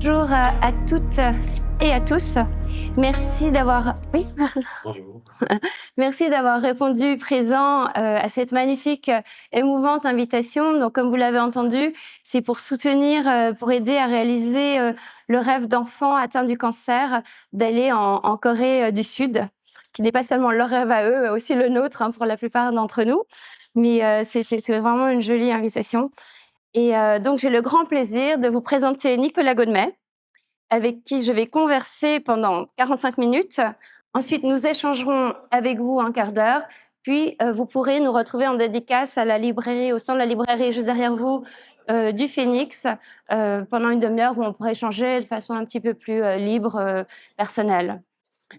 Bonjour à toutes et à tous. Merci d'avoir oui, Bonjour. merci d'avoir répondu présent, à cette magnifique, émouvante invitation. Donc comme vous l'avez entendu, c'est pour soutenir, pour aider à réaliser, le rêve d'enfants atteints du cancer, d'aller en Corée, du Sud, qui n'est pas seulement leur rêve à eux, aussi le nôtre, hein, pour la plupart d'entre nous. Mais, c'est vraiment une jolie invitation et donc j'ai le grand plaisir de vous présenter Nicolas Godmet, avec qui je vais converser pendant 45 minutes. Ensuite, nous échangerons avec vous un quart d'heure. Puis, vous pourrez nous retrouver en dédicace à la librairie, au stand de la librairie juste derrière vous, du Phénix, pendant une demi-heure où on pourra échanger de façon un petit peu plus libre, personnelle.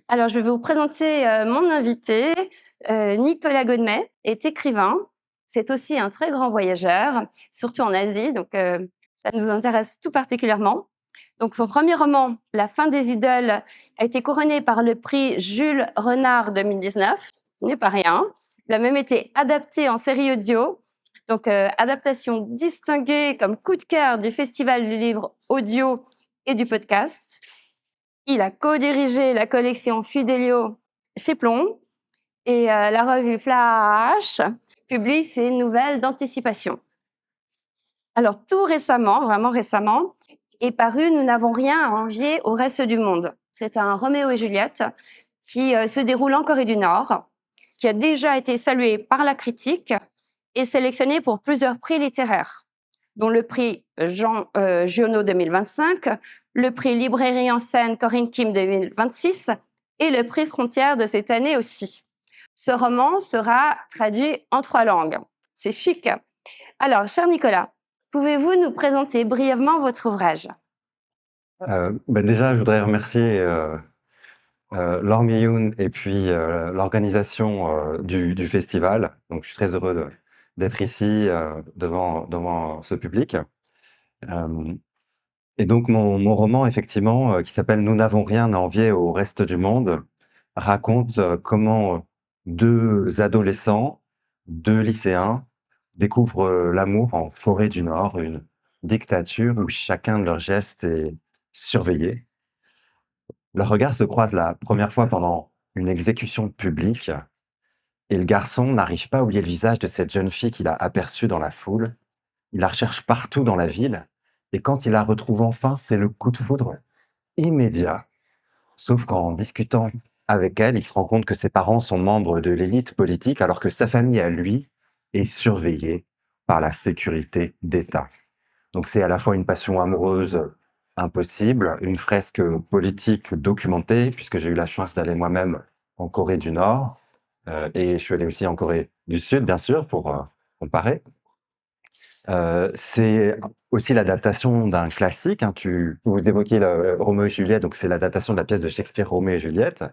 Alors, je vais vous présenter mon invité. Nicolas Godmet est écrivain. C'est aussi un très grand voyageur, surtout en Asie, donc ça nous intéresse tout particulièrement. Donc, son premier roman, La fin des idoles, a été couronné par le prix Jules Renard 2019. Ce n'est pas rien. Il a même été adapté en série audio. Donc, adaptation distinguée comme coup de cœur du Festival du livre audio et du podcast. Il a co-dirigé la collection Fidelio chez Plomb et la revue Flash publie ses nouvelles d'anticipation. Alors tout récemment, vraiment récemment, est paru Nous n'avons rien à envier au reste du monde. C'est un Roméo et Juliette qui se déroule en Corée du Nord, qui a déjà été salué par la critique et sélectionné pour plusieurs prix littéraires, dont le prix Jean Giono 2025, le prix Librairie en scène Corinne Kim 2026 et le prix Frontières de cette année aussi. Ce roman sera traduit en 3 langues. C'est chic. Alors, cher Nicolas, pouvez-vous nous présenter brièvement votre ouvrage? Déjà, je voudrais remercier Laure Milloun et puis l'organisation du festival. Donc, je suis très heureux d'être ici devant ce public. Euh, et donc, mon roman, effectivement, qui s'appelle Nous n'avons rien à envier au reste du monde, raconte comment deux adolescents, deux lycéens, découvrent l'amour en Corée du Nord, une dictature où chacun de leurs gestes est surveillé. Leurs regards se croisent la première fois pendant une exécution publique et le garçon n'arrive pas à oublier le visage de cette jeune fille qu'il a aperçue dans la foule. Il la recherche partout dans la ville et quand il la retrouve enfin, c'est le coup de foudre immédiat. Sauf qu'en discutant avec elle, il se rend compte que ses parents sont membres de l'élite politique alors que sa famille à lui est surveillée par la sécurité d'État. Donc c'est à la fois une passion amoureuse impossible, une fresque politique documentée, puisque j'ai eu la chance d'aller moi-même en Corée du Nord, et je suis allé aussi en Corée du Sud, bien sûr, pour comparer. C'est aussi l'adaptation d'un classique, hein, vous évoquiez Roméo et Juliette, donc c'est l'adaptation de la pièce de Shakespeare Roméo et Juliette,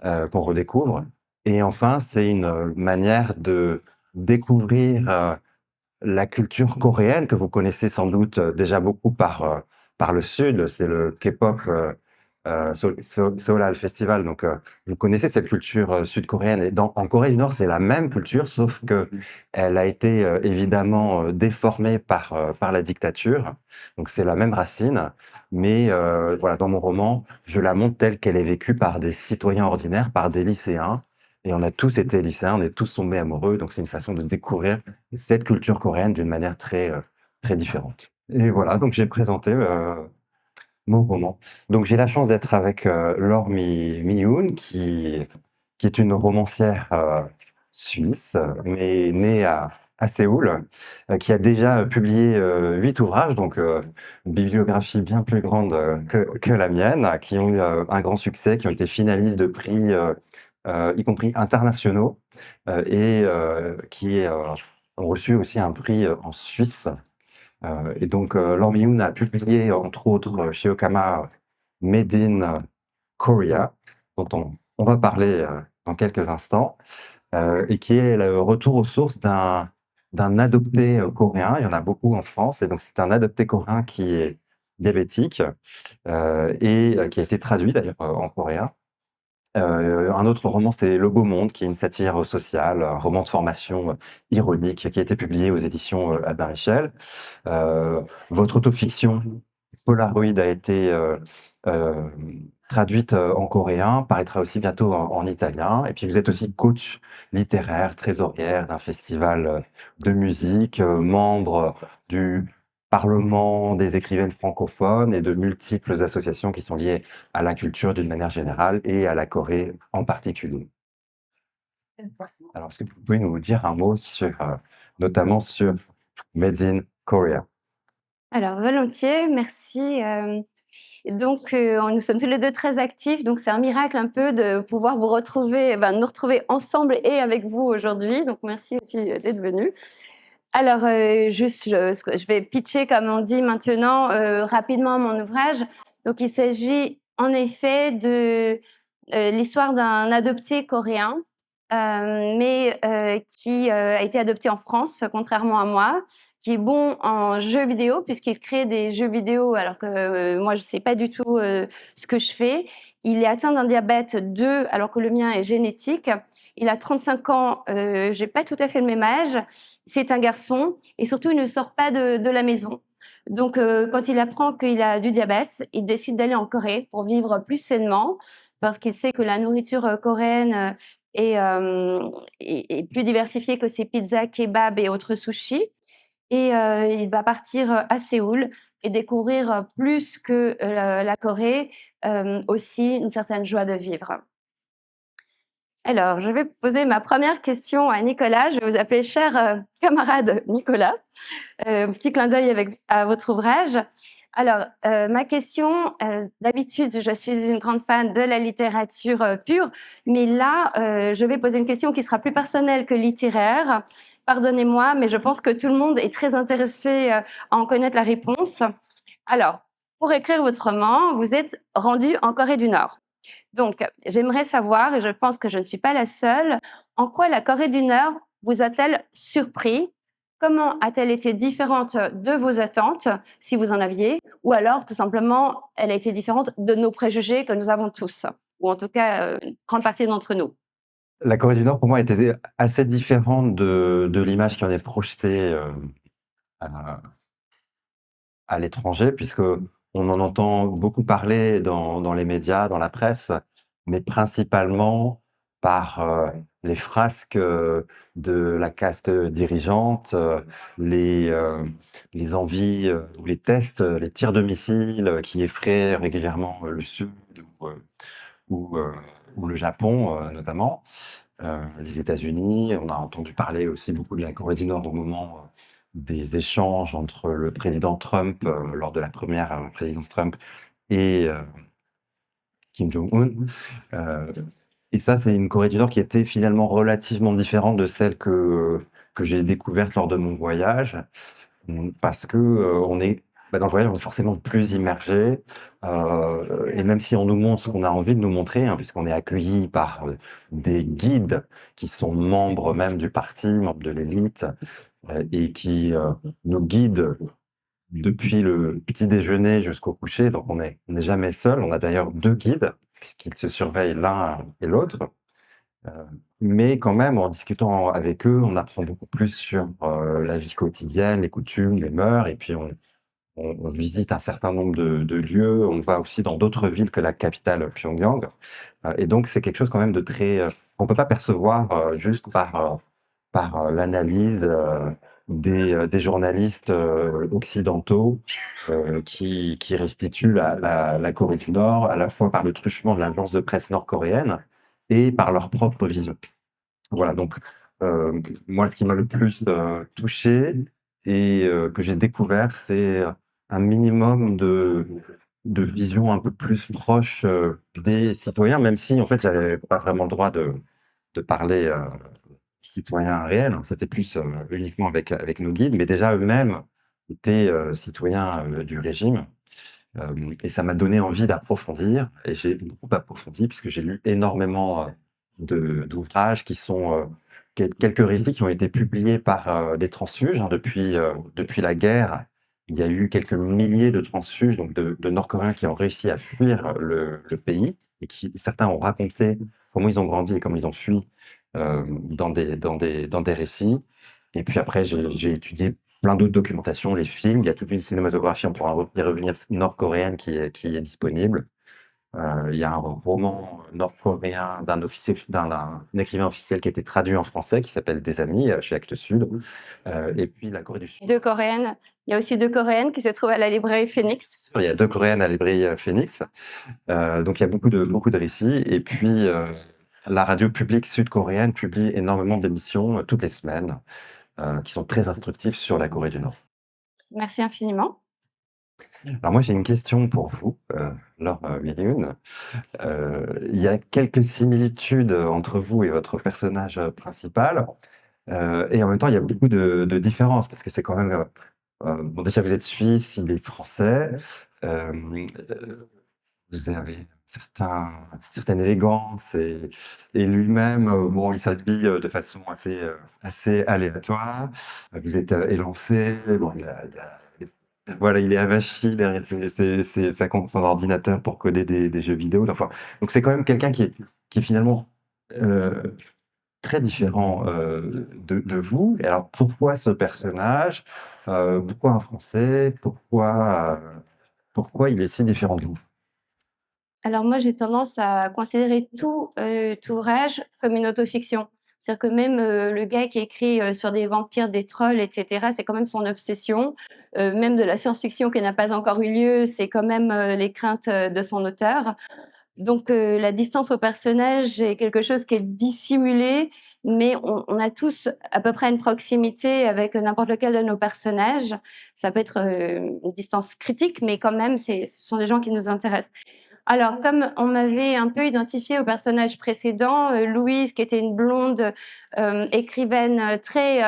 qu'on redécouvre. Et enfin, c'est une manière de découvrir la culture coréenne que vous connaissez sans doute déjà beaucoup par le Sud, c'est le K-pop Seoul Festival. Donc, vous connaissez cette culture sud-coréenne. Et en Corée du Nord, c'est la même culture, sauf que elle a été évidemment déformée par la dictature. Donc, c'est la même racine. Mais voilà, dans mon roman, je la montre telle qu'elle est vécue par des citoyens ordinaires, par des lycéens. Et on a tous été lycéens, on est tous tombés amoureux. Donc, c'est une façon de découvrir cette culture coréenne d'une manière très différente. Et voilà, donc j'ai présenté mon roman. Donc j'ai la chance d'être avec Laure Mi-yoon, qui est une romancière suisse, mais née à Séoul, qui a déjà publié 8 ouvrages, donc une bibliographie bien plus grande que la mienne, qui ont eu un grand succès, qui ont été finalistes de prix, y compris internationaux, et qui ont reçu aussi un prix en Suisse. Et donc, Laure Mi-yoon a publié, entre autres, chez Okama, Made in Korea, dont on va parler dans quelques instants, et qui est le retour aux sources d'un adopté coréen. Il y en a beaucoup en France, et donc c'est un adopté coréen qui est diabétique et qui a été traduit d'ailleurs en coréen. Un autre roman, c'est Le Beau Monde, qui est une satire sociale, un roman de formation ironique, qui a été publié aux éditions Albin Michel. Votre autofiction, Polaroid a été traduite en coréen, paraîtra aussi bientôt en italien. Et puis vous êtes aussi coach littéraire, trésorière d'un festival de musique, membre du Parlement des écrivaines francophones et de multiples associations qui sont liées à la culture d'une manière générale et à la Corée en particulier. Alors, est-ce que vous pouvez nous dire un mot sur, notamment sur Made in Korea? Alors volontiers, merci, donc nous sommes tous les 2 très actifs, donc c'est un miracle un peu de pouvoir vous retrouver, nous retrouver ensemble et avec vous aujourd'hui, donc merci aussi, d'être venus. Alors, juste, je vais pitcher, comme on dit maintenant, rapidement mon ouvrage. Donc il s'agit en effet de, l'histoire d'un adopté coréen, mais qui, a été adopté en France, contrairement à moi, qui est bon en jeux vidéo puisqu'il crée des jeux vidéo alors que, moi je sais pas du tout, ce que je fais. Il est atteint d'un diabète 2 alors que le mien est génétique. Il a 35 ans, j'ai pas tout à fait le même âge. C'est un garçon et surtout il ne sort pas de la maison. Donc quand il apprend qu'il a du diabète, il décide d'aller en Corée pour vivre plus sainement parce qu'il sait que la nourriture, coréenne, est plus diversifiée que ces pizzas, kebabs et autres sushis et il va partir, à Séoul et découvrir, plus que, la Corée, aussi une certaine joie de vivre. Alors, je vais poser ma première question à Nicolas. Je vais vous appeler cher, camarade Nicolas. Petit clin d'œil à votre ouvrage. Alors, ma question, d'habitude, je suis une grande fan de la littérature, pure, mais là, je vais poser une question qui sera plus personnelle que littéraire. Pardonnez-moi, mais je pense que tout le monde est très intéressé, à en connaître la réponse. Alors, pour écrire votre roman, vous êtes rendu en Corée du Nord. Donc, j'aimerais savoir, et je pense que je ne suis pas la seule, en quoi la Corée du Nord vous a-t-elle surpris? Comment a-t-elle été différente de vos attentes, si vous en aviez? Ou alors, tout simplement, elle a été différente de nos préjugés que nous avons tous, ou en tout cas, une grande partie d'entre nous. La Corée du Nord, pour moi, était assez différente de l'image qui en est projetée à, à l'étranger, puisque on en entend beaucoup parler dans les médias, dans la presse, mais principalement par les frasques de la caste dirigeante, les envies ou les tests, les tirs de missiles qui effraient régulièrement le Sud ou, euh, ou le Japon notamment, les États-Unis. On a entendu parler aussi beaucoup de la Corée du Nord au moment des échanges entre le président Trump, lors de la première présidence Trump, et Kim Jong-un. Euh, et ça, c'est une Corée du Nord qui était finalement relativement différente de celle que j'ai découverte lors de mon voyage. Parce que on est dans le voyage, on est forcément plus immergé, et même si on nous montre ce qu'on a envie de nous montrer, hein, puisqu'on est accueilli par des guides qui sont membres même du parti, membres de l'élite, et qui nous guident depuis le petit déjeuner jusqu'au coucher. Donc on n'est jamais seul. On a d'ailleurs 2 guides, puisqu'ils se surveillent l'un et l'autre. Heu, mais quand même, en discutant avec eux, on apprend beaucoup plus sur, la vie quotidienne, les coutumes, les mœurs, et puis on visite un certain nombre de lieux. On va aussi dans d'autres villes que la capitale, Pyongyang, et donc c'est quelque chose quand même de très, qu'on peut pas percevoir, juste par l'analyse, des journalistes, occidentaux, qui restituent la Corée du Nord, à la fois par le truchement de l'agence de presse nord-coréenne et par leur propre vision. Voilà, donc moi, ce qui m'a le plus, touché et que j'ai découvert, c'est un minimum de vision un peu plus proche, des citoyens, même si, en fait, j'avais pas vraiment le droit de parler, citoyens réels, hein. C'était plus, uniquement avec nos guides, mais déjà eux-mêmes étaient, citoyens, du régime. Et ça m'a donné envie d'approfondir, et j'ai beaucoup approfondi puisque j'ai lu énormément d'ouvrages qui sont quelques récits qui ont été publiés par des transfuges, hein, depuis la guerre. Il y a eu quelques milliers de transfuges, donc de Nord-Coréens qui ont réussi à fuir le pays, et qui certains ont raconté comment ils ont grandi et comment ils ont fui dans des récits. Et puis après, j'ai étudié plein d'autres documentations, les films, il y a toute une cinématographie, on pourra y revenir, nord-coréenne qui est disponible. Il y a un roman nord-coréen d'un écrivain officiel qui a été traduit en français, qui s'appelle Des Amis, chez Actes Sud. Et puis la Corée du Sud. Deux coréennes. Il y a aussi deux coréennes qui se trouvent à la librairie Phoenix. Il y a deux coréennes à la librairie Phoenix. Donc il y a beaucoup de récits. Et puis la radio publique sud-coréenne publie énormément d'émissions toutes les semaines qui sont très instructives sur la Corée du Nord. Merci infiniment. Alors moi j'ai une question pour vous, Laure Millioun. Il y a quelques similitudes entre vous et votre personnage principal. Et en même temps, il y a beaucoup de différences parce que c'est quand même, bon, déjà vous êtes suisse, il est français, vous avez certaine élégance et lui-même, bon, il s'habille de façon assez aléatoire. Vous êtes élancé, bon, voilà, il est avachi derrière son ordinateur pour coder des jeux vidéo. Enfin, donc c'est quand même quelqu'un qui est finalement très différent de vous. Et alors, pourquoi ce personnage? Pourquoi un Français? Pourquoi il est si différent de vous? Alors moi, j'ai tendance à considérer tout ouvrage comme une autofiction. C'est-à-dire que même, le gars qui écrit, sur des vampires, des trolls et cetera, c'est quand même son obsession. Même de la science-fiction qui n'a pas encore eu lieu, c'est quand même, les craintes, de son auteur. Donc la distance au personnage est quelque chose qui est dissimulé, mais on a tous à peu près une proximité avec n'importe lequel de nos personnages. Ça peut être, une distance critique, mais quand même, ce sont des gens qui nous intéressent. Alors, comme on m'avait un peu identifiée au personnage précédent, Louise, qui était une blonde, écrivaine, très,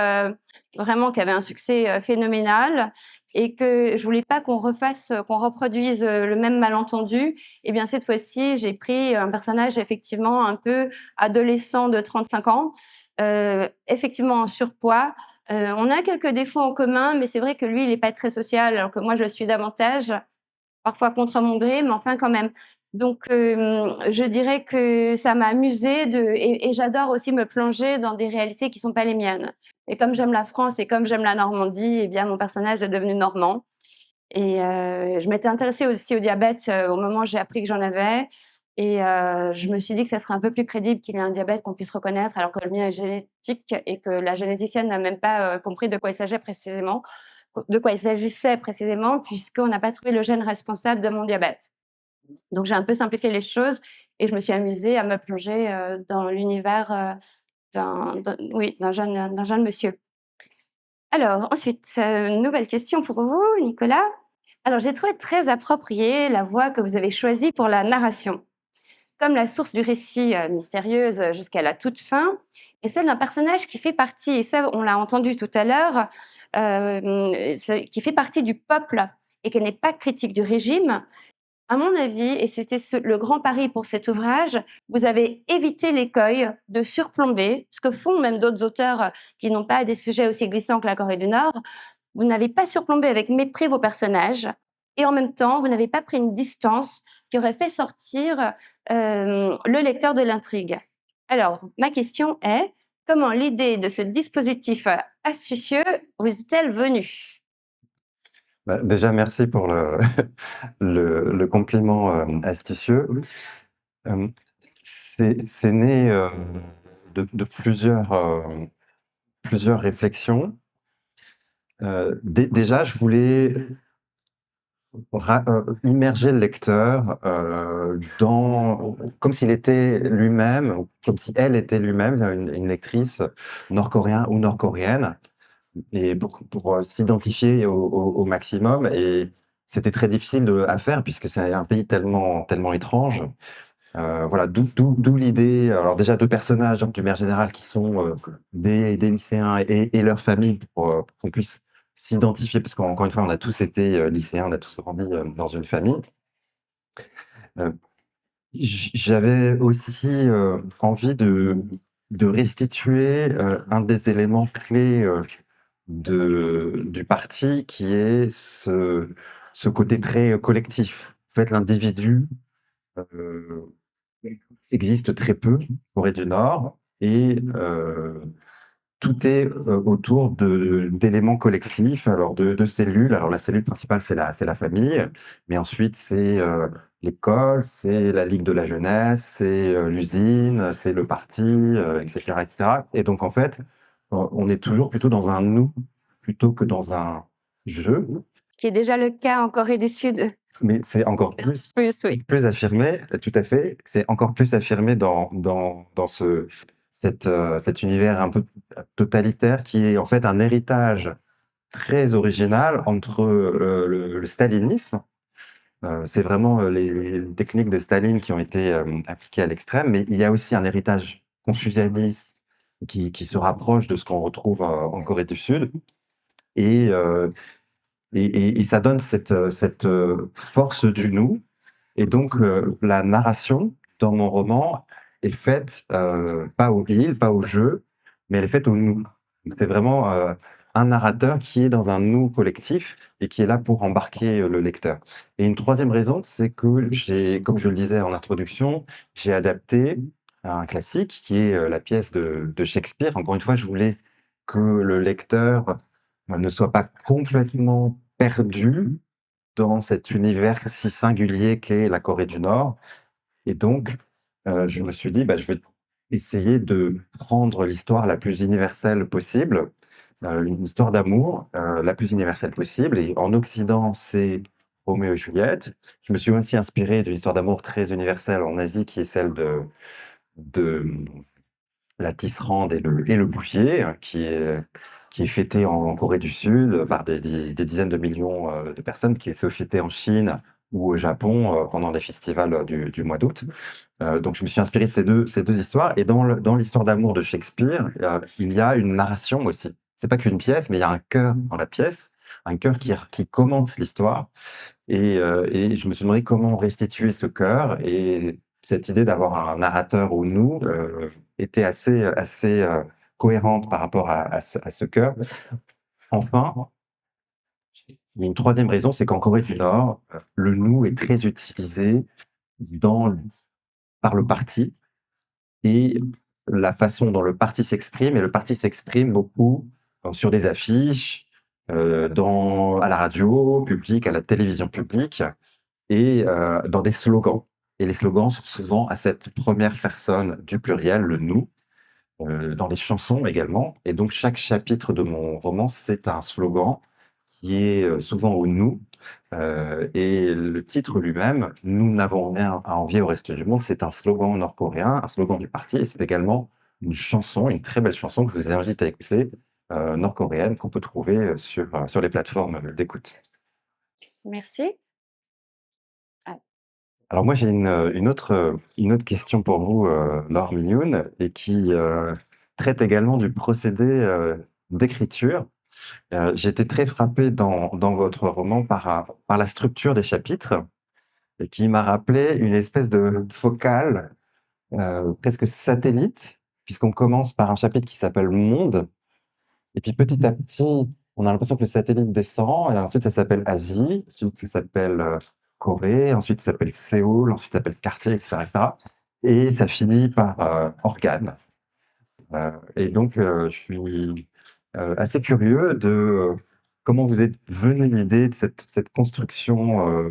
vraiment qui avait un succès, phénoménal et que je voulais pas qu'on reproduise, le même malentendu, et bien cette fois-ci, j'ai pris un personnage effectivement un peu adolescent de 35 ans, effectivement en surpoids. On a quelques défauts en commun, mais c'est vrai que lui, il est pas très social alors que moi, je le suis davantage. Parfois contre mon gré, mais enfin quand même. Donc je dirais que ça m'a amusée et j'adore aussi me plonger dans des réalités qui sont pas les miennes. Et comme j'aime la France et comme j'aime la Normandie, eh bien mon personnage est devenu normand et je m'étais intéressée aussi au diabète, au moment où j'ai appris que j'en avais et je me suis dit que ça serait un peu plus crédible qu'il ait un diabète qu'on puisse reconnaître alors que le mien est génétique et que la généticienne n'a même pas, compris de quoi il s'agissait précisément, puisqu'on n'a pas trouvé le gène responsable de mon diabète. Donc j'ai un peu simplifié les choses et je me suis amusée à me plonger, dans l'univers, d'un jeune monsieur. Alors ensuite, nouvelle question pour vous, Nicolas. Alors j'ai trouvé très appropriée la voix que vous avez choisie pour la narration. Comme la source du récit, mystérieuse jusqu'à la toute fin, est celle d'un personnage qui fait partie, et ça on l'a entendu tout à l'heure, qui fait partie du peuple et qui n'est pas critique du régime. À mon avis, et c'était le grand pari pour cet ouvrage, vous avez évité l'écueil de surplomber, ce que font même d'autres auteurs qui n'ont pas des sujets aussi glissants que la Corée du Nord. Vous n'avez pas surplombé avec mépris vos personnages et en même temps, vous n'avez pas pris une distance qui aurait fait sortir le lecteur de l'intrigue. Alors, ma question est, comment l'idée de ce dispositif astucieux vous est-elle venue? Bah, déjà, merci pour le compliment astucieux. Euh, c'est né de plusieurs réflexions. Déjà, je voulais immerger le lecteur comme s'il était lui-même, ou comme si elle était lui-même, une lectrice nord-coréenne ou nord-coréenne, et pour s'identifier au maximum. Et c'était très difficile à faire puisque c'est un pays tellement étrange. Voilà, d'où l'idée. Alors déjà deux personnages du maire général qui sont des lycéens et leurs familles pour qu'on puisse s'identifier, parce qu'encore une fois, on a tous été lycéens, on a tous grandi dans une famille. Euh, J'avais aussi envie de restituer un des éléments clés du parti, qui est ce côté très collectif. En fait, l'individu euh, existe très peu en Corée du Nord et tout est autour d'éléments collectifs, alors de cellules. Alors la cellule principale, c'est la famille, mais ensuite c'est l'école, c'est la ligue de la jeunesse, c'est l'usine, c'est le parti, etc., etc. Et donc en fait, on est toujours plutôt dans un nous plutôt que dans un je. Ce qui est déjà le cas en Corée du Sud. Mais c'est encore Plus, oui. plus affirmé, tout à fait. C'est encore plus affirmé dans cet univers un peu totalitaire qui est en fait un héritage très original entre le stalinisme. C'est vraiment les techniques de Staline qui ont été appliquées à l'extrême, mais il y a aussi un héritage confucianiste qui se rapproche de ce qu'on retrouve en Corée du Sud. Et, euh, et ça donne cette force du nous. Et donc, la narration dans mon roman est faite pas au il, pas au je, mais elle est faite au nous. C'est vraiment un narrateur qui est dans un nous collectif et qui est là pour embarquer le lecteur. Et une troisième raison, c'est que comme je le disais en introduction, j'ai adapté un classique qui est la pièce de Shakespeare. Encore une fois, je voulais que le lecteur ne soit pas complètement perdu dans cet univers si singulier qu'est la Corée du Nord. Et donc, je me suis dit, bah, je vais essayer de prendre l'histoire la plus universelle possible, une histoire d'amour la plus universelle possible. Et en Occident, c'est Roméo et Juliette. Je me suis aussi inspiré d'une histoire d'amour très universelle en Asie, qui est celle de la tisserande et le bouvier, qui est fêté en Corée du Sud par des dizaines de millions de personnes, qui est aussi fêté en Chine ou au Japon pendant les festivals du mois d'août. Donc je me suis inspiré de ces deux histoires. Et dans l'histoire d'amour de Shakespeare, il y a une narration aussi. C'est pas qu'une pièce, mais il y a un chœur dans la pièce, un chœur qui commente l'histoire. Et je me suis demandé comment restituer ce chœur. Et cette idée d'avoir un narrateur ou nous était assez cohérente par rapport à ce chœur. Enfin, il y a une troisième raison, c'est qu'en Corée du Nord, le nous est très utilisé dans, par le parti et la façon dont le parti s'exprime. Et le parti s'exprime beaucoup sur des affiches, à la radio publique, à la télévision publique et dans des slogans. Et les slogans sont souvent à cette première personne du pluriel, le nous, dans les chansons également. Et donc chaque chapitre de mon roman, c'est un slogan qui est souvent au nous. Et le titre lui-même, Nous n'avons rien à envier au reste du monde, c'est un slogan nord-coréen, un slogan du parti, et c'est également une chanson, une très belle chanson que je vous invite à écouter, nord-coréenne, qu'on peut trouver sur les plateformes d'écoute. Merci. Alors moi, j'ai une autre question pour vous, Laure Mignoun, et qui traite également du procédé d'écriture. J'ai été très frappé dans votre roman par la structure des chapitres, et qui m'a rappelé une espèce de focale presque satellite, puisqu'on commence par un chapitre qui s'appelle Monde, et puis petit à petit, on a l'impression que le satellite descend, et ensuite ça s'appelle Asie, ensuite ça s'appelle Corée, ensuite ça s'appelle Séoul, ensuite ça s'appelle quartier, etc., etc. Et ça finit par organe. Et donc, je suis assez curieux de comment vous êtes venu l'idée de cette construction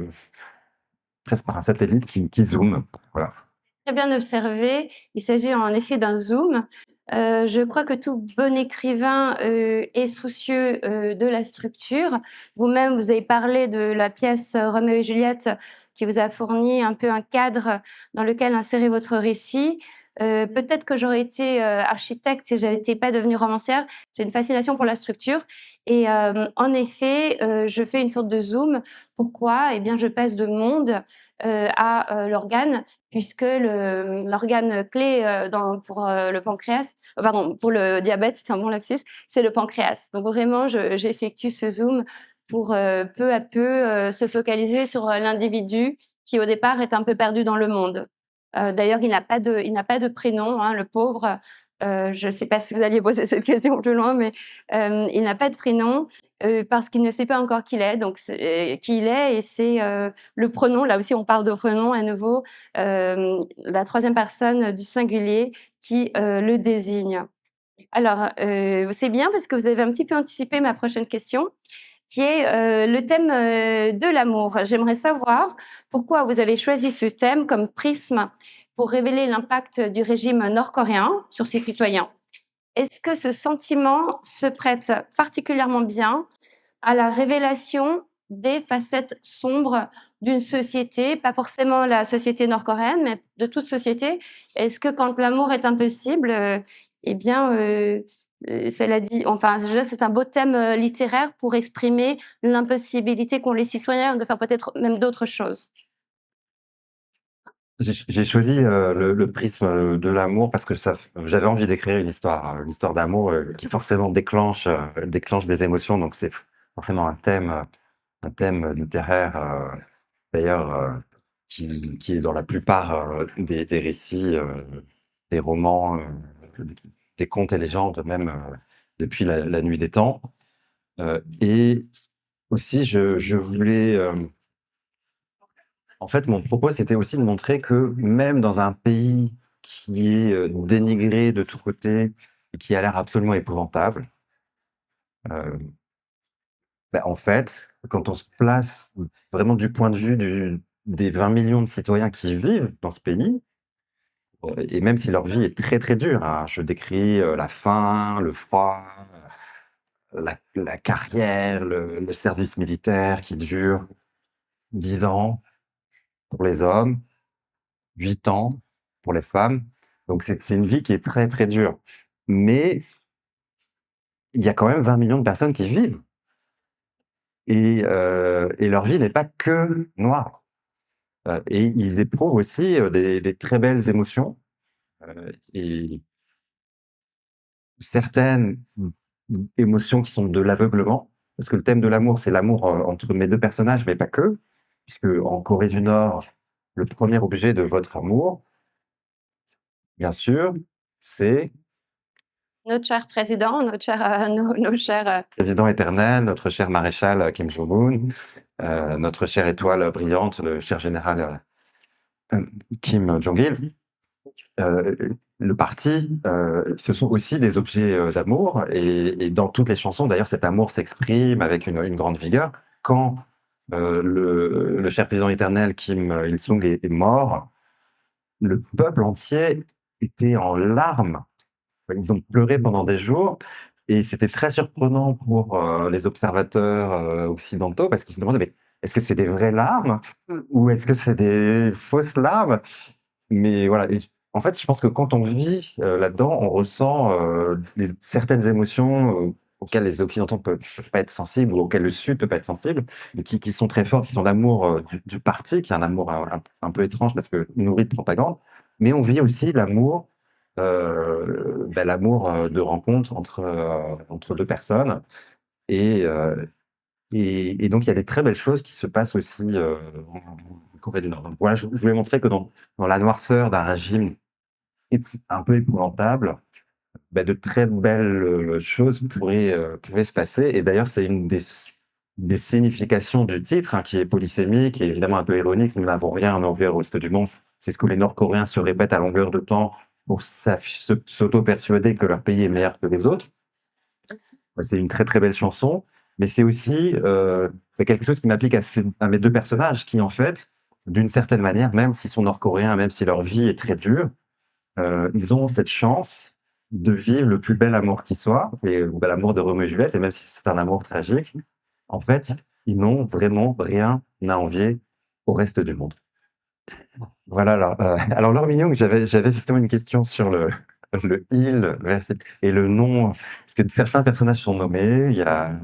presque par un satellite qui zoome. Voilà. Très bien observé. Il s'agit en effet d'un zoom. Je crois que tout bon écrivain est soucieux de la structure. Vous-même, vous avez parlé de la pièce Roméo et Juliette qui vous a fourni un peu un cadre dans lequel insérer votre récit. Peut-être que j'aurais été architecte si je n'étais pas devenue romancière. J'ai une fascination pour la structure et en effet, je fais une sorte de zoom. Pourquoi? Eh bien, je passe de monde à l'organe, puisque l'organe clé pour le pancréas, pardon, pour le diabète, c'est un bon lapsus, c'est le pancréas. Donc vraiment, j'effectue ce zoom pour peu à peu se focaliser sur l'individu qui au départ est un peu perdu dans le monde. D'ailleurs, il n'a pas de prénom, hein, le pauvre. Je ne sais pas si vous alliez poser cette question plus loin, mais il n'a pas de prénom parce qu'il ne sait pas encore qui il est. Donc, qui il est, et c'est le pronom. Là aussi, on parle de pronom à nouveau, la troisième personne du singulier qui le désigne. Alors, c'est bien parce que vous avez un petit peu anticipé ma prochaine question, qui est, le thème, de l'amour. J'aimerais savoir pourquoi vous avez choisi ce thème comme prisme pour révéler l'impact du régime nord-coréen sur ses citoyens. Est-ce que ce sentiment se prête particulièrement bien à la révélation des facettes sombres d'une société, pas forcément la société nord-coréenne, mais de toute société? Est-ce que quand l'amour est impossible, eh bien, cela dit enfin, déjà, c'est un beau thème, littéraire pour exprimer l'impossibilité qu'ont les citoyens de faire peut-être même d'autres choses. J'ai choisi, le prisme, de l'amour parce que j'avais envie d'écrire une histoire d'amour, qui forcément déclenche des émotions, donc c'est forcément un thème littéraire, d'ailleurs, qui est dans la plupart, des récits, des romans, des contes et légendes, même, depuis la nuit des temps. Et aussi je voulais, en fait, mon propos, c'était aussi de montrer que même dans un pays qui est, dénigré de tous côtés et qui a l'air absolument épouvantable, heu, en fait, quand on se place vraiment du point de vue des 20 millions de citoyens qui vivent dans ce pays, et même si leur vie est très, très dure, hein, je décris, la faim, le froid, la carrière, le service militaire qui dure 10 ans pour les hommes, 8 ans pour les femmes. Donc c'est une vie qui est très, très dure. Mais il y a quand même 20 millions de personnes qui vivent et leur vie n'est pas que noire. Et ils éprouvent aussi, des très belles émotions, et certaines émotions qui sont de l'aveuglement. Parce que le thème de l'amour, c'est l'amour, entre mes 2 personnages, mais pas que. Puisque en Corée du Nord, le premier objet de votre amour, bien sûr, c'est Notre cher président, notre cher, nos chers, président éternel, notre cher maréchal, Kim Jong-un, notre chère étoile brillante, le cher général, Kim Jong-il. Le parti, ce sont aussi des objets, d'amour et dans toutes les chansons, d'ailleurs, cet amour s'exprime avec une grande vigueur. Quand, le cher président éternel Kim Il-sung est mort, le peuple entier était en larmes. Ils ont pleuré pendant des jours et c'était très surprenant pour, les observateurs, occidentaux parce qu'ils se demandaient: «Mais est-ce que c'est des vraies larmes ou est-ce que c'est des fausses larmes?» Mais voilà et en fait, je pense que quand on vit, là-dedans, on ressent, certaines émotions, auxquelles les occidentaux peuvent pas être sensibles ou auxquelles le Sud peut pas être sensible, mais qui sont très fortes, qui sont l'amour, du parti, qui est un amour, un peu étrange parce que nourri de propagande. Mais on vit aussi l'amour, l'amour, de rencontre entre 2 personnes et heu et donc il y a des très belles choses qui se passent aussi, en Corée du Nord. Donc voilà, je voulais montrer que dans la noirceur d'un régime un peu épouvantable, de très belles, choses pouvaient se passer et d'ailleurs, c'est une des significations du titre, hein, qui est polysémique et évidemment un peu ironique. «Nous n'avons rien à envier au reste du monde». C'est ce que les Nord-Coréens se répètent à longueur de temps pour s'auto-persuader que leur pays est meilleur que les autres. C'est une très, très belle chanson, mais c'est aussi, quelque chose qui m'applique à mes 2 personnages qui, en fait, d'une certaine manière, même s'ils sont nord-coréens, même si leur vie est très dure, ils ont cette chance de vivre le plus bel amour qui soit et l'amour de Roméo et Juliette et même si c'est un amour tragique, en fait, ils n'ont vraiment rien à envier au reste du monde. Voilà, alors Laure Mignon, j'avais justement une question sur le il et le nom, parce que certains personnages sont nommés. Il y a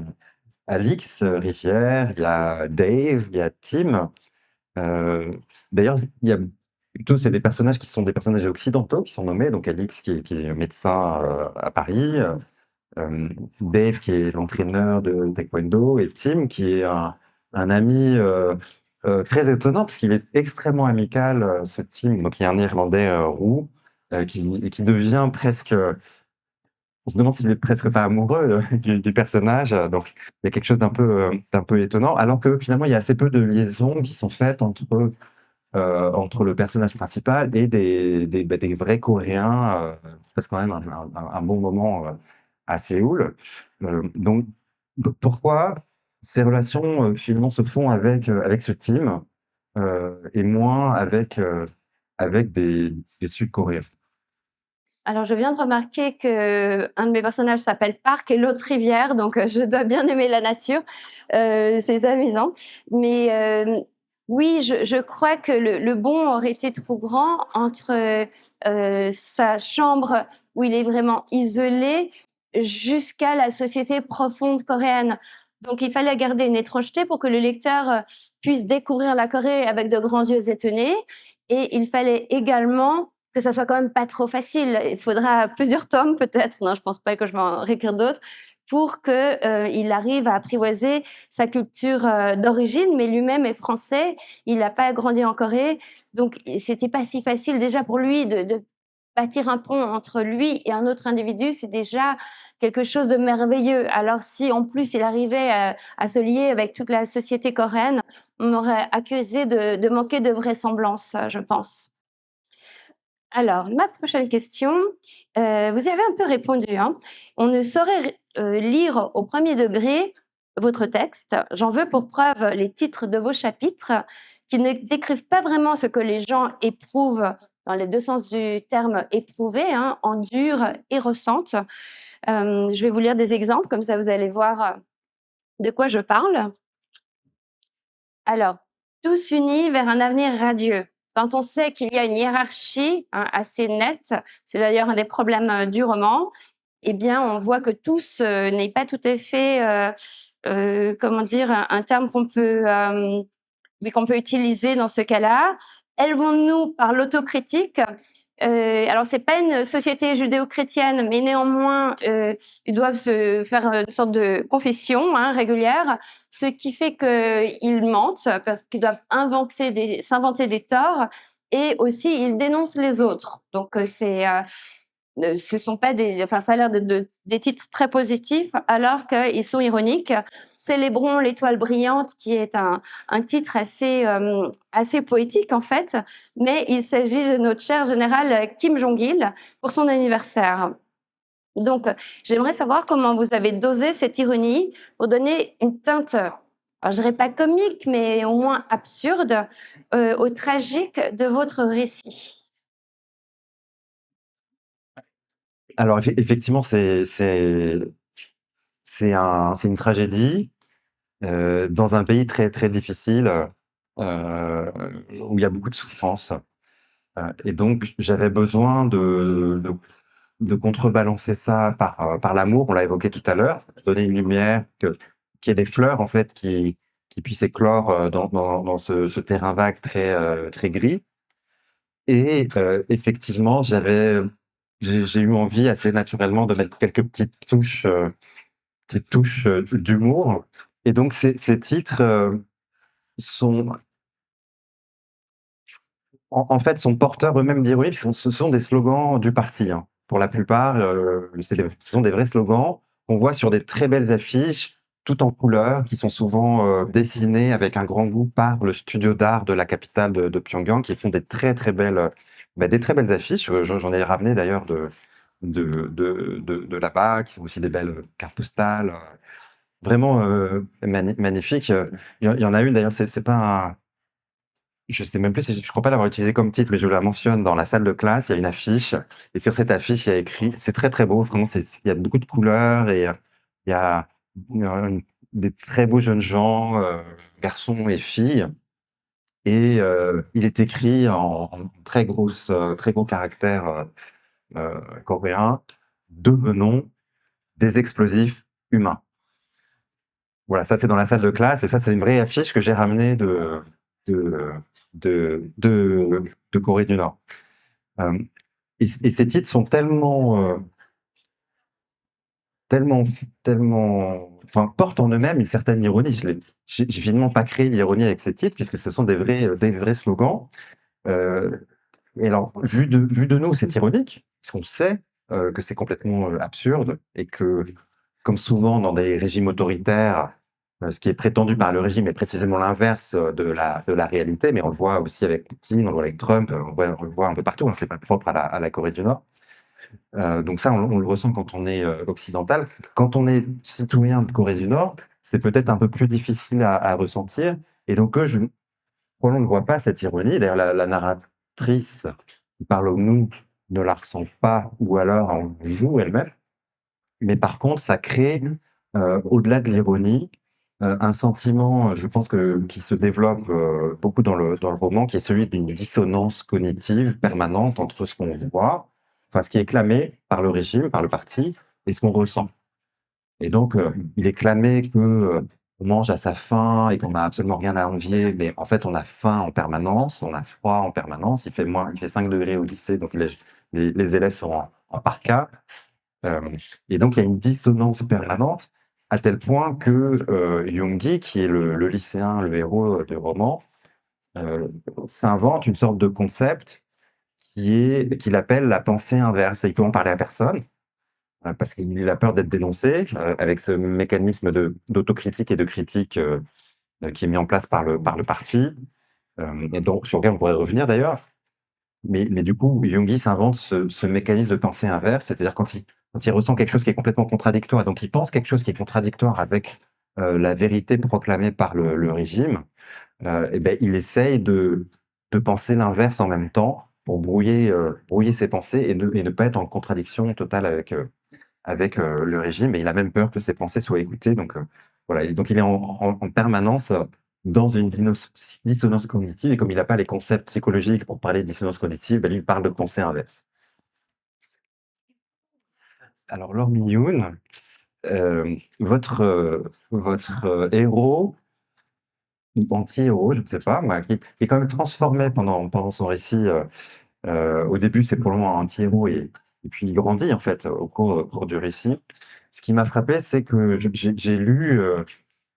Alix, Rivière, il y a Dave, il y a Tim. Heu, D'ailleurs, il y a plutôt c'est des personnages qui sont des personnages occidentaux qui sont nommés, donc Alix qui est médecin, à Paris, Dave qui est l'entraîneur de taekwondo et Tim qui est un ami, très étonnant parce qu'il est extrêmement amical, ce Tim, donc il est un Néerlandais, roux, qui devient presque, on se demande s'il est presque pas amoureux, du personnage, donc il y a quelque chose d'un peu étonnant, alors que finalement il y a assez peu de liaisons qui sont faites entre entre le personnage principal et des vrais Coréens, qui passent quand même un bon moment à Séoul. Donc, pourquoi ces relations finalement se font avec ce team et moins avec des Sud-Coréens? Alors, je viens de remarquer qu'un de mes personnages s'appelle Park et l'autre Rivière, donc je dois bien aimer la nature. C'est amusant. Mais oui, je crois que le bond aurait été trop grand entre sa chambre où il est vraiment isolé jusqu'à la société profonde coréenne. Donc, il fallait garder une étrangeté pour que le lecteur puisse découvrir la Corée avec de grands yeux étonnés. Et il fallait également que ça soit quand même pas trop facile. Il faudra plusieurs tomes peut-être, non, je pense pas que je vais en réécrire d'autres, pour que il arrive à apprivoiser sa culture d'origine, mais lui-même est français, il n'a pas grandi en Corée, donc c'était pas si facile déjà pour lui de bâtir un pont entre lui et un autre individu, c'est déjà quelque chose de merveilleux. Alors si en plus il arrivait à se lier avec toute la société coréenne, on m'aurait accusé de manquer de vraisemblance, je pense. Alors, ma prochaine question, vous y avez un peu répondu, hein. On ne saurait lire au premier degré votre texte. J'en veux pour preuve les titres de vos chapitres qui ne décrivent pas vraiment ce que les gens éprouvent dans les 2 sens du terme éprouver, hein, endurent et ressentent. Je vais vous lire des exemples, comme ça vous allez voir, de quoi je parle. Alors, tous unis vers un avenir radieux. Quand on sait qu'il y a une hiérarchie, hein, assez nette, c'est d'ailleurs un des problèmes du roman, eh bien, on voit que tous n'est pas tout à fait, comment dire, un terme mais qu'on peut utiliser dans ce cas-là. Élevons-nous par l'autocritique. Alors, c'est pas une société judéo-chrétienne, mais néanmoins, ils doivent se faire une sorte de confession hein, régulière, ce qui fait qu'ils mentent parce qu'ils doivent s'inventer des torts et aussi ils dénoncent les autres. Donc, ce sont pas enfin, ça a l'air des titres très positifs alors qu'ils sont ironiques. Célébrons l'étoile brillante, qui est un titre assez poétique en fait, mais il s'agit de notre cher général Kim Jong-il pour son anniversaire. Donc, j'aimerais savoir comment vous avez dosé cette ironie pour donner une teinte, alors je dirais pas comique, mais au moins absurde, au tragique de votre récit. Alors effectivement, c'est une tragédie, dans un pays très, très difficile, où il y a beaucoup de souffrance, et donc j'avais besoin de contrebalancer ça par l'amour, on l'a évoqué tout à l'heure, donner une lumière, qu'il y ait des fleurs en fait qui puissent éclore, dans ce terrain vague très gris et effectivement, j'ai eu envie assez naturellement de mettre quelques petites touches, d'humour et donc ces titres, sont en fait, sont porteurs eux-mêmes d'ironie, puisque ce sont des slogans du parti, hein. Pour la plupart, ce sont des vrais slogans qu'on voit sur des très belles affiches, toutes en couleurs, qui sont souvent, dessinées avec un grand goût par le studio d'art de la capitale de Pyongyang, qui font des très, très belles, des très belles affiches. J'en ai ramené d'ailleurs de là-bas, qui sont aussi des belles cartes postales, vraiment, magnifiques. Il y en a une d'ailleurs, c'est pas un je sais même plus si je crois pas l'avoir utilisé comme titre, mais je la mentionne dans la salle de classe, il y a une affiche et sur cette affiche, il y a écrit c'est très, très beau, vraiment, il y a beaucoup de couleurs et il y a une des très beaux jeunes gens, garçons et filles et il est écrit en très gros caractères, coréens: «Devenons des explosifs humains». Voilà, ça c'est dans la salle de classe et ça c'est une vraie affiche que j'ai ramenée de de Corée du Nord. Et ces titres sont tellement enfin, portent en eux-mêmes une certaine ironie. J'ai finalement pas créé d'ironie avec ces titres puisque ce sont des vrais slogans. Et alors, vu de nous, c'est ironique, parce qu'on sait, que c'est complètement, absurde et que, comme souvent dans des régimes autoritaires, ce qui est prétendu par le régime est précisément l'inverse de la réalité, mais on le voit aussi avec Poutine, on le voit avec Trump, on le voit un peu partout, hein, c'est pas propre à la Corée du Nord. Donc ça, on le ressent quand on est occidental. Quand on est citoyen de Corée du Nord, c'est peut-être un peu plus difficile à ressentir. Et donc, on ne voit pas cette ironie. D'ailleurs, la narratrice qui parle au nous ne la ressent pas, ou alors elle joue elle-même. Mais par contre, ça crée, au-delà de l'ironie, un sentiment, je pense qui se développe, beaucoup dans le roman, qui est celui d'une dissonance cognitive permanente entre ce qu'on voit, enfin ce qui est clamé par le régime, par le parti, et ce qu'on ressent. Et donc, il est clamé que, on mange à sa faim et qu'on n'a absolument rien à envier, mais en fait, on a faim en permanence, on a froid en permanence. Il fait 5 degrés au lycée, donc les élèves sont en parka. Et donc il y a une dissonance permanente, à tel point que, Yoongi, qui est le lycéen, le héros, du roman, heu, s'invente une sorte de concept qu'il appelle la pensée inverse, et il peut en parler à personne, parce qu'il a peur d'être dénoncé, avec ce mécanisme d'autocritique et de critique, qui est mis en place par le parti, et donc sur lequel on pourrait revenir d'ailleurs. Mais du coup, Yoongi s'invente ce mécanisme de pensée inverse, c'est-à-dire quand il ressent quelque chose qui est complètement contradictoire, donc il pense quelque chose qui est contradictoire avec, la vérité proclamée par le régime, et beh, il essaye de penser l'inverse en même temps pour brouiller ses pensées et ne pas être en contradiction totale avec le régime, et il a même peur que ses pensées soient écoutées, donc voilà, et donc il est en permanence, dans une dissonance cognitive, et comme il n'a pas les concepts psychologiques pour parler de dissonance cognitive, bah, lui, il parle de pensée inverse. Alors Lor Mi-yoon, votre héros ou anti-héros, je ne sais pas, bah, qui est quand même transformé pendant son récit, au début, c'est probablement un anti-héros, et puis il grandit en fait au cours du récit. Ce qui m'a frappé, c'est que j'ai lu,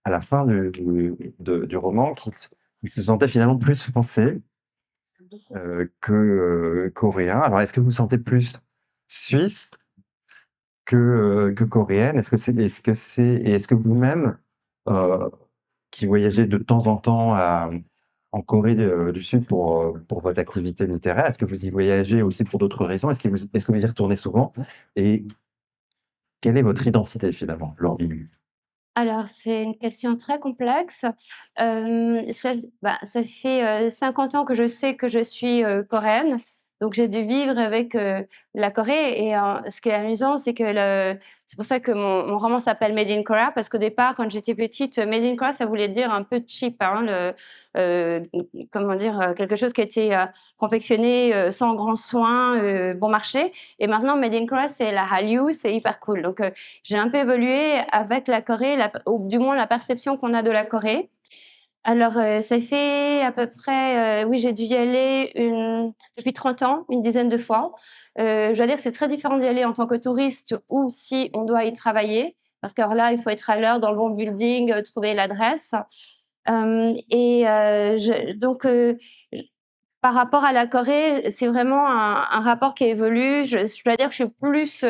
à la fin du roman qu'il se sentait finalement plus français, que coréen. Alors est-ce que vous vous sentez plus suisse que coréenne? Est-ce que vous-même, heu, qui voyagez de temps en temps en Corée du Sud pour votre activité littéraire, est-ce que vous y voyagez aussi pour d'autres raisons? Est-ce que vous y retournez souvent? Et quelle est votre identité finalement, Lor Mi? Alors, c'est une question très complexe. Ça fait, 50 ans que je sais que je suis, coréenne, donc j'ai dû vivre avec, la Corée, et ce qui est amusant, c'est pour ça que mon roman s'appelle Made in Korea, parce qu'au départ, quand j'étais petite, Made in Korea, ça voulait dire un peu cheap, hein, heu, comment dire? Quelque chose qui a été, confectionné, sans grand soin, bon marché, et maintenant Made in Korea, c'est la Hallyu, c'est hyper cool, donc j'ai un peu évolué avec la Corée, ou du moins la perception qu'on a de la Corée. Alors, ça fait à peu près, oui, j'ai dû y aller depuis 30 ans, une dizaine de fois. Je dois dire que c'est très différent d'y aller en tant que touriste ou si on doit y travailler, parce que alors là, il faut être à l'heure dans le bon building, trouver l'adresse. J Par rapport à la Corée, c'est vraiment un rapport qui évolue. Je dois dire que je suis plus,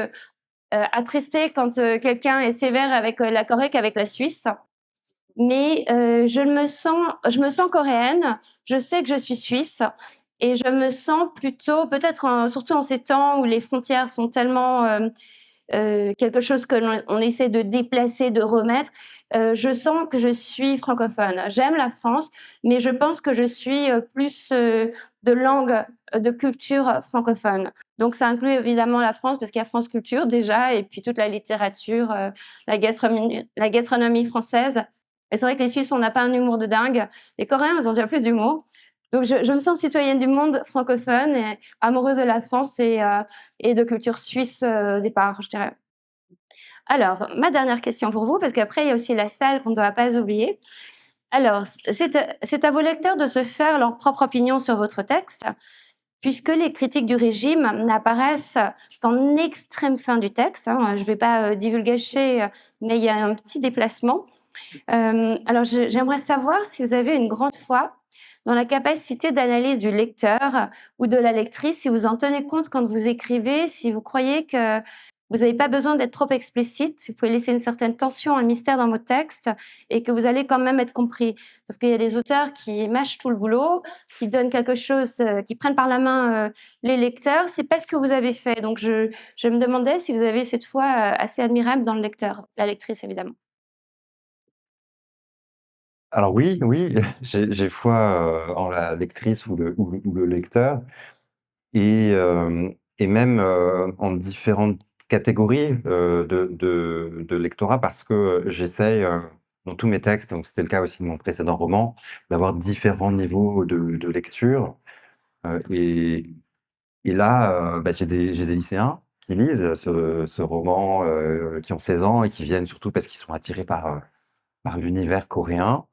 attristée quand, quelqu'un est sévère avec, la Corée qu'avec la Suisse. Mais, je me sens coréenne, je sais que je suis suisse, et je me sens plutôt peut-être surtout en ces temps où les frontières sont tellement, quelque chose que l'on essaie de déplacer, de remettre, je sens que je suis francophone. J'aime la France, mais je pense que je suis, plus, de langue, de culture francophone. Donc ça inclut évidemment la France, parce qu'il y a France Culture déjà, et puis toute la littérature, la gastronomie française. Et c'est vrai que les Suisses, on n'a pas un humour de dingue. Les Coréens, ils ont déjà plus d'humour. Donc je me sens citoyenne du monde francophone et amoureuse de la France, et de culture suisse, au départ, je dirais. Alors, ma dernière question pour vous, parce qu'après il y a aussi la salle qu'on ne doit pas oublier. Alors, c'est à vos lecteurs de se faire leur propre opinion sur votre texte, puisque les critiques du régime n'apparaissent qu'en extrême fin du texte, hein. Je ne vais pas, divulgacher, mais il y a un petit déplacement. Alors j'aimerais savoir si vous avez une grande foi dans la capacité d'analyse du lecteur ou de la lectrice, si vous en tenez compte quand vous écrivez, si vous croyez que vous n'avez pas besoin d'être trop explicite. Vous pouvez laisser une certaine tension, un mystère dans vos textes et que vous allez quand même être compris. Parce qu'il y a des auteurs qui mâchent tout le boulot, qui donnent quelque chose, qui prennent par la main les lecteurs. C'est pas ce que vous avez fait. Donc je me demandais si vous avez cette foi assez admirable dans le lecteur, la lectrice évidemment. Alors oui, oui, j'ai foi, en la lectrice ou le lecteur et même, en différentes catégories, de lectorat parce que, j'essaye, dans tous mes textes, donc c'était le cas aussi de mon précédent roman, d'avoir différents niveaux de lecture, heu et et là, bah, j'ai des lycéens qui lisent ce roman, qui ont 16 ans et qui viennent surtout parce qu'ils sont attirés par l'univers coréen,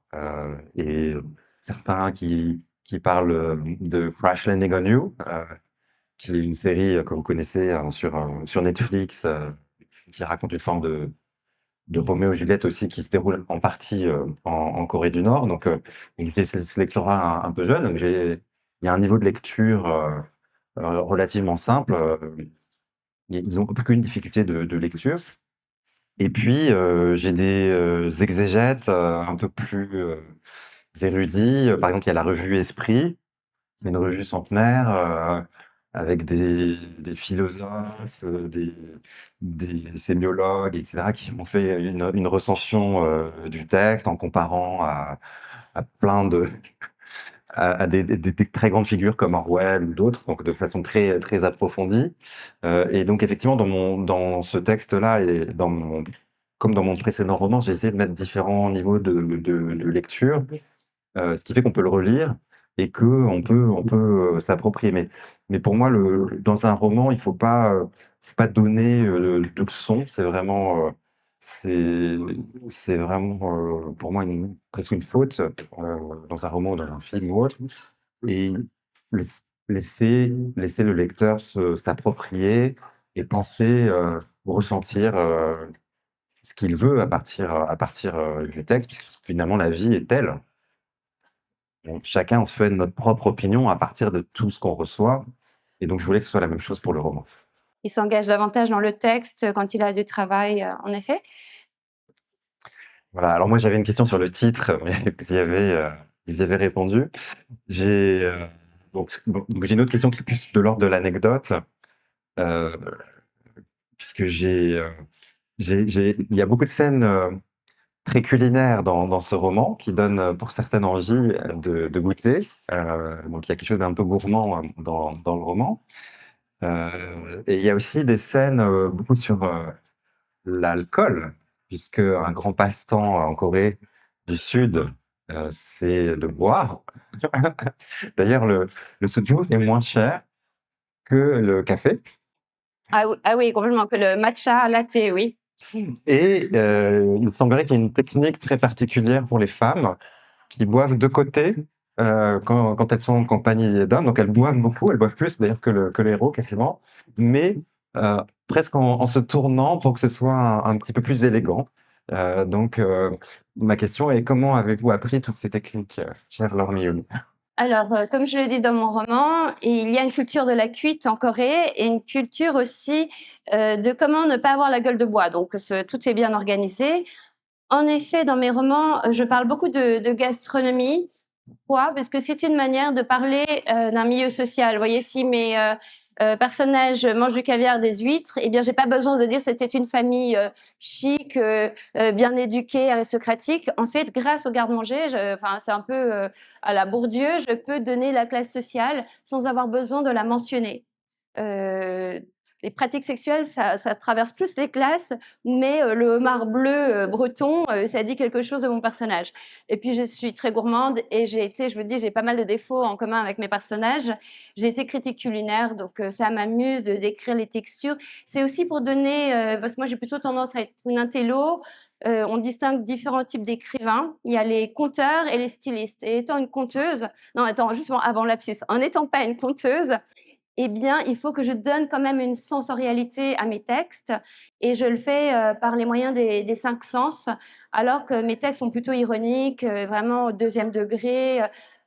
et certains qui parlent, de Crash Landing on You, qui est une série, que vous connaissez, sur Netflix, qui raconte une forme de Roméo et Juliette aussi qui se déroule en partie, en Corée du Nord. Donc j'ai ce lectorat un peu jeune, donc il y a un niveau de lecture, relativement simple, ils ont aucune difficulté de lecture et puis, j'ai des, exégètes, un peu plus, érudits. Par exemple, il y a la revue Esprit, c'est une revue centenaire, avec des philosophes, des sémiologues et cetera qui ont fait une recension, du texte en comparant à plein de à des très grandes figures comme Orwell ou d'autres, donc de façon très, très approfondie. Et donc effectivement dans ce texte-là et comme dans mon précédent roman, j'ai essayé de mettre différents niveaux de lecture, ce qui fait qu'on peut le relire et qu'on peut s'approprier. Mais pour moi, dans un roman, il faut pas donner, de leçons. C'est c'est vraiment, pour moi presque une faute, dans un roman ou dans un film ou autre et laisser le lecteur s'approprier et penser, ou ressentir, ce qu'il veut à partir du texte, puisque finalement la vie est telle. Donc chacun on se fait notre propre opinion à partir de tout ce qu'on reçoit et donc je voulais que ce soit la même chose pour le roman. Il s'engage davantage dans le texte quand il a du travail, en effet. Voilà, alors moi j'avais une question sur le titre, mais vous y avez répondu. J'ai, donc j'ai une autre question qui est plus de l'ordre de l'anecdote, heu, puisque il y a beaucoup de scènes, très culinaires dans ce roman qui donnent, pour certaines envie, de goûter. Donc il y a quelque chose d'un peu gourmand, dans le roman. Et il y a aussi des scènes, beaucoup sur, l'alcool, puisque un grand passe-temps en Corée du Sud, c'est de boire. D'ailleurs le soju est moins cher que le café Ah oui, complètement, que le matcha latte, oui. et il semblerait qu'il y ait une technique très particulière pour les femmes qui boivent de côté, quand elles sont en compagnie d'hommes. Donc elles boivent beaucoup, elles boivent plus d'ailleurs que les héros quasiment, mais heu, presque en se tournant pour que ce soit un petit peu plus élégant. Ma question est: comment avez-vous appris toutes ces techniques, chère Laure Millon? Alors, comme je le dis dans mon roman, il y a une culture de la cuite en Corée et une culture aussi, de comment ne pas avoir la gueule de bois. Donc tout est bien organisé. En effet, dans mes romans, je parle beaucoup de gastronomie. Pourquoi? Parce que c'est une manière de parler, d'un milieu social. Vous voyez, si mes, personnages mangent du caviar, des huîtres, eh bien, j'ai pas besoin de dire: «C'était une famille, chic, bien éduquée, aristocratique». En fait, grâce au garde-manger, enfin, c'est un peu, à la Bourdieu, je peux donner la classe sociale sans avoir besoin de la mentionner. Heu, les pratiques sexuelles, ça traverse plus les classes, mais le homard bleu, breton, ça dit quelque chose de mon personnage. Et puis je suis très gourmande et je vous dis, j'ai pas mal de défauts en commun avec mes personnages. J'ai été critique culinaire, donc ça m'amuse de décrire les textures. C'est aussi pour donner, parce que moi j'ai plutôt tendance à être une intello, on distingue différents types d'écrivains. Il y a les conteurs et les stylistes et étant une conteuse non attends, justement avant lapsus, en n'étant pas une conteuse, eh bien, il faut que je donne quand même une sensorialité à mes textes et je le fais, par les moyens des 5 sens, alors que mes textes sont plutôt ironiques, vraiment au 2e degré,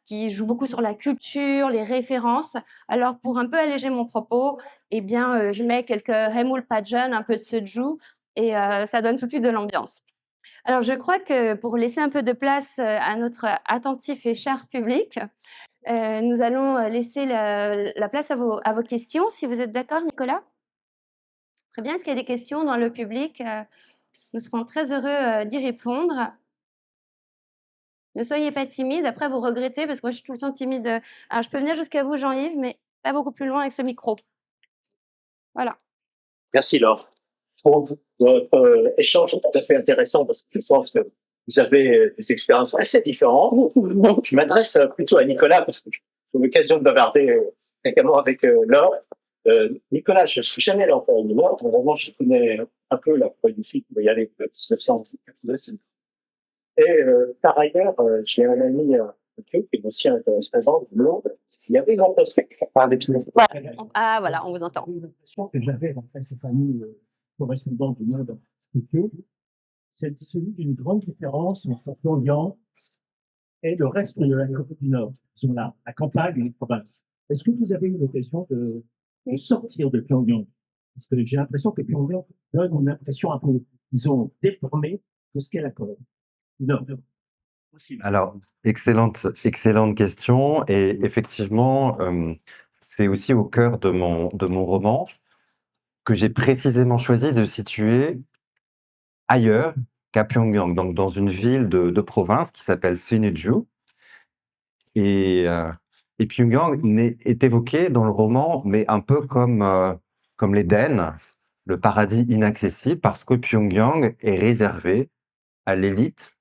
qui joue beaucoup sur la culture, les références. Alors pour un peu alléger mon propos, eh bien, je mets quelques Raymond Pajan, un peu de Seju et ça donne tout de suite de l'ambiance. Alors je crois que pour laisser un peu de place, à notre attentif et cher public, nous allons, laisser la place à vos questions, si vous êtes d'accord, Nicolas? Très bien. Est-ce qu'il y a des questions dans le public? Nous serons très heureux, d'y répondre. Ne soyez pas timide, après vous regrettez parce que moi je suis tout le temps timide, alors je peux venir jusqu'à vous Jean-Yves, mais pas beaucoup plus loin avec ce micro. Voilà. Merci Laure pour votre échange tout à fait intéressant parce que je pense que vous avez des expériences assez différentes. Je m'adresse plutôt à Nicolas parce que j'ai eu l'occasion de bavarder fréquemment avec Laure. Nicolas, je ne suis jamais allé en Corée du Nord. En revanche, je connais un peu la Corée du Sud. On va y aller de 1987. Et par ailleurs, j'ai un ami qui est aussi un correspondant de Londres. Il y avait une impression par des clients. Voilà. Ah voilà, on vous entend. L'impression que j'avais après cette amie correspondante de Londres, c'est celui d'une grande différence entre Pyongyang et le reste de la Corée du Nord. Sont là, la campagne et les provinces. Est-ce que vous avez eu l'occasion de sortir de Pyongyang? Parce que j'ai l'impression que Pyongyang donne une impression un peu, ils ont déformé de ce qu'est la Corée. Non. Alors, excellente question et effectivement, c'est aussi au cœur de mon roman que j'ai précisément choisi de situer ailleurs qu'à Pyongyang, donc dans une ville de province qui s'appelle Sinuiju et Pyongyang est évoqué dans le roman, mais un peu comme l'Éden, le paradis inaccessible, parce que Pyongyang est réservé à l'élite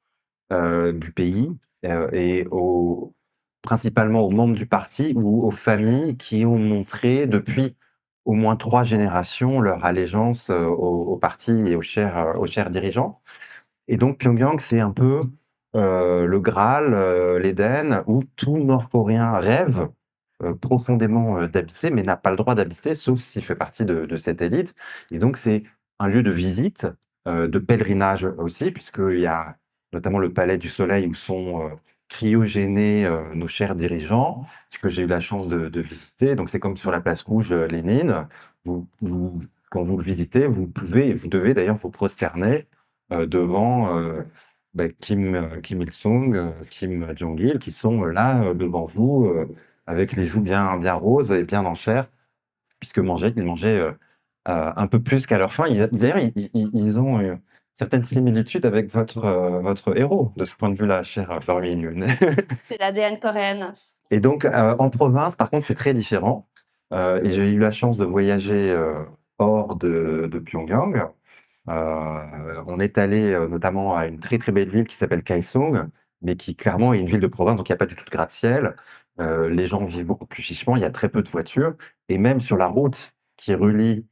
du pays et principalement aux membres du parti ou aux familles qui ont montré depuis au moins 3 générations leur allégeance au parti et aux chers dirigeants. Et donc Pyongyang, c'est un peu le Graal, l'Éden, où tout Nord-Coréen rêve profondément d'habiter, mais n'a pas le droit d'habiter, sauf s'il fait partie de cette élite. Et donc c'est un lieu de visite, de pèlerinage aussi, puisqu'il y a notamment le Palais du Soleil où sont cryogénés nos chers dirigeants, que j'ai eu la chance de visiter. Donc c'est comme sur la place rouge Lénine. Quand vous le visitez, vous pouvez et vous devez d'ailleurs vous prosterner devant Kim Il-sung, Kim Jong-il, qui sont là devant vous, avec les joues bien roses et bien en chair, puisque ils mangeaient un peu plus qu'à leur faim. D'ailleurs, ils ont certaines similitudes avec votre héros, de ce point de vue-là, cher Florian Yun. C'est l'ADN coréenne. Et donc, en province, par contre, c'est très différent. Et j'ai eu la chance de voyager hors de Pyongyang. On est allé notamment à une très très belle ville qui s'appelle Kaesong, mais qui clairement est une ville de province, donc il n'y a pas du tout de gratte-ciel. Les gens vivent beaucoup plus chichement, il y a très peu de voitures, et même sur la route qui relie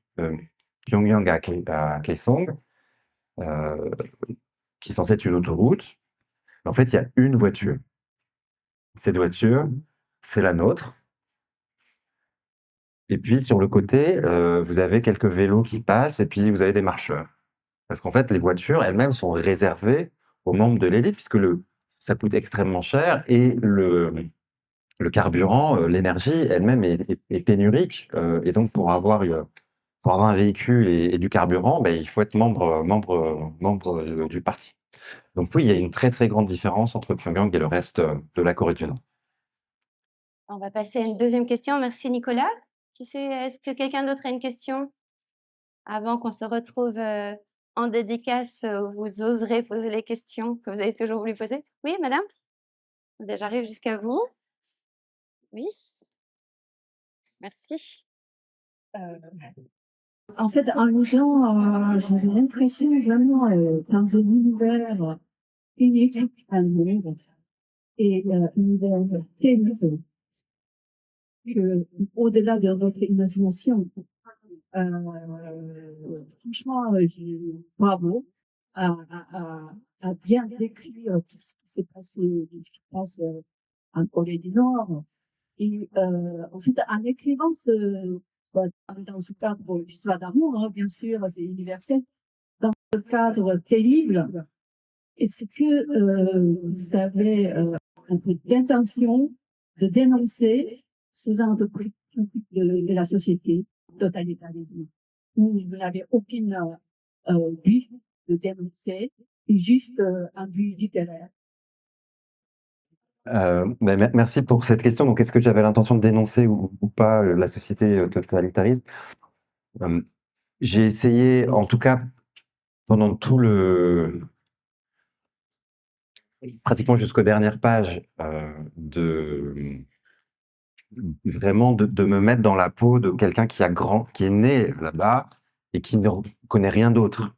Pyongyang à Kaesong, euh, qui est censée être une autoroute, en fait il y a une voiture. Cette voiture, c'est la nôtre. Et puis sur le côté, vous avez quelques vélos qui passent, et puis vous avez des marcheurs. Parce qu'en fait, les voitures elles-mêmes sont réservées aux membres de l'élite, puisque ça coûte extrêmement cher et le carburant, l'énergie elle-même est pénurique. Et donc, pour avoir un véhicule et du carburant, ben, il faut être membre du parti. Donc oui, il y a une très très grande différence entre Pyongyang et le reste de la Corée du Nord. On va passer à une deuxième question. Merci Nicolas. Est-ce que quelqu'un d'autre a une question? Avant qu'on se retrouve, en dédicace, où vous oserez poser les questions que vous avez toujours voulu poser. Oui, madame? J'arrive jusqu'à vous. Oui. Merci. En fait, en lisant, j'avais l'impression vraiment dans un univers unique, un monde, et univers terrible, que au-delà de votre imagination, franchement, bravo à bien décrire tout ce qui s'est passé, tout ce qui se passe en Corée du Nord. Et en fait, en écrivant dans ce cadre d'histoire d'amour, hein, bien sûr, c'est universel, dans ce cadre terrible, est-ce que vous avez un peu d'intention de dénoncer ce genre de critique de la société, totalitarisme, où vous n'avez aucune but de dénoncer, et juste un but littéraire. Merci pour cette question. Donc, est-ce que j'avais l'intention de dénoncer ou pas la société totalitariste? J'ai essayé, en tout cas, pendant pratiquement jusqu'aux dernières pages, vraiment de me mettre dans la peau de quelqu'un qui est né là-bas et qui ne connaît rien d'autre.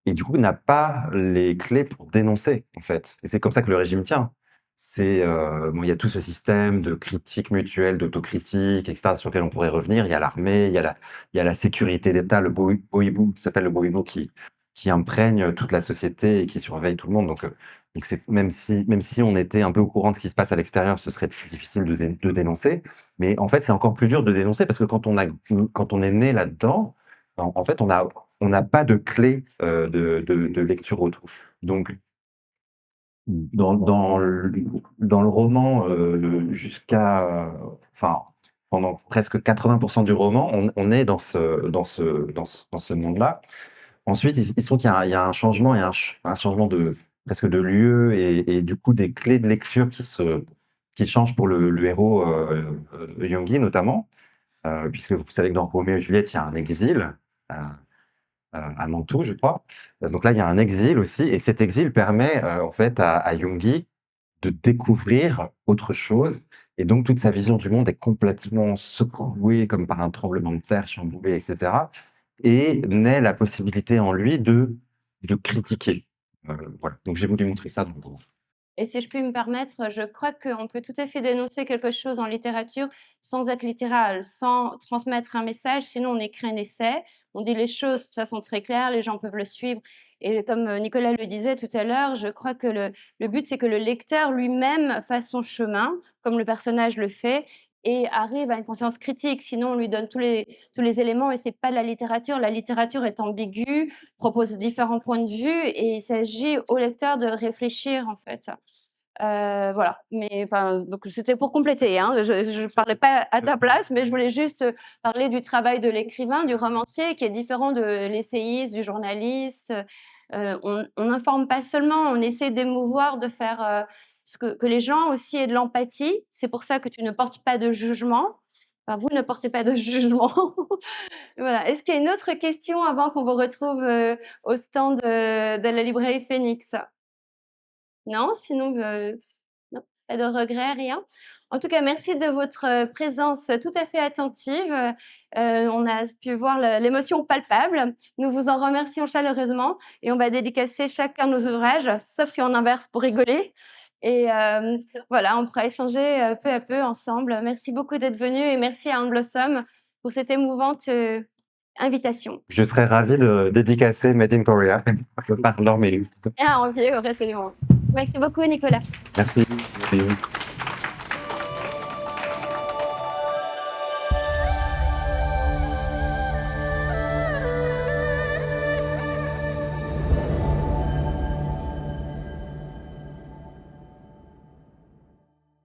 Et du coup, n'a pas les clés pour dénoncer, en fait. Et c'est comme ça que le régime tient. Bon, il y a tout ce système de critique mutuelle, d'autocritique, etc., sur lequel on pourrait revenir. Il y a l'armée, il y a la sécurité d'État, le Boïbou, qui s'appelle le Boïbou, qui imprègne toute la société et qui surveille tout le monde. Donc même si on était un peu au courant de ce qui se passe à l'extérieur, ce serait difficile de dénoncer. Mais en fait, c'est encore plus dur de dénoncer parce que quand on est né là-dedans, en fait, on n'a pas de clé de lecture autour. Donc, dans le roman, enfin, pendant presque 80% du roman, on est dans ce monde-là. Ensuite, il se trouve qu'il y a un changement, et un changement presque de lieu et du coup des clés de lecture qui changent pour le héros Yoongi notamment, puisque vous savez que dans Roméo et Juliette, il y a un exil. À Mantoue, je crois. Donc là, il y a un exil aussi, et cet exil permet en fait à Yoongi de découvrir autre chose, et donc toute sa vision du monde est complètement secouée comme par un tremblement de terre, chamboulée, etc. Et naît la possibilité en lui de critiquer. Voilà. Donc j'ai voulu montrer ça dans le roman. Et si je puis me permettre, je crois qu'on peut tout à fait dénoncer quelque chose en littérature sans être littéral, sans transmettre un message. Sinon, on écrit un essai, on dit les choses de façon très claire, les gens peuvent le suivre. Et comme Nicolas le disait tout à l'heure, je crois que le but, c'est que le lecteur lui-même fasse son chemin, comme le personnage le fait, et arrive à une conscience critique. Sinon, on lui donne tous les éléments et c'est pas de la littérature. La littérature est ambiguë, propose différents points de vue et il s'agit au lecteur de réfléchir, en fait. Voilà, mais enfin, donc c'était pour compléter, hein. Je parlais pas à ta place, mais je voulais juste parler du travail de l'écrivain, du romancier, qui est différent de l'essayiste, du journaliste. On n'informe pas seulement, on essaie d'émouvoir, de faire que les gens aussi aient de l'empathie. C'est pour ça que tu ne portes pas de jugement. Enfin, vous ne portez pas de jugement. Voilà. Est-ce qu'il y a une autre question avant qu'on vous retrouve au stand de la librairie Phoenix? Non? Sinon, non, pas de regrets, rien? En tout cas, merci de votre présence tout à fait attentive. On a pu voir l'émotion palpable. Nous vous en remercions chaleureusement et on va dédicacer chacun nos ouvrages, sauf si on inverse pour rigoler. Et voilà, on pourra échanger peu à peu ensemble. Merci beaucoup d'être venu et merci à Anne Blossom pour cette émouvante invitation. Je serais ravi de dédicacer Made in Korea par Laure Mélu. Ah, envie, absolument. Merci beaucoup, Nicolas. Merci.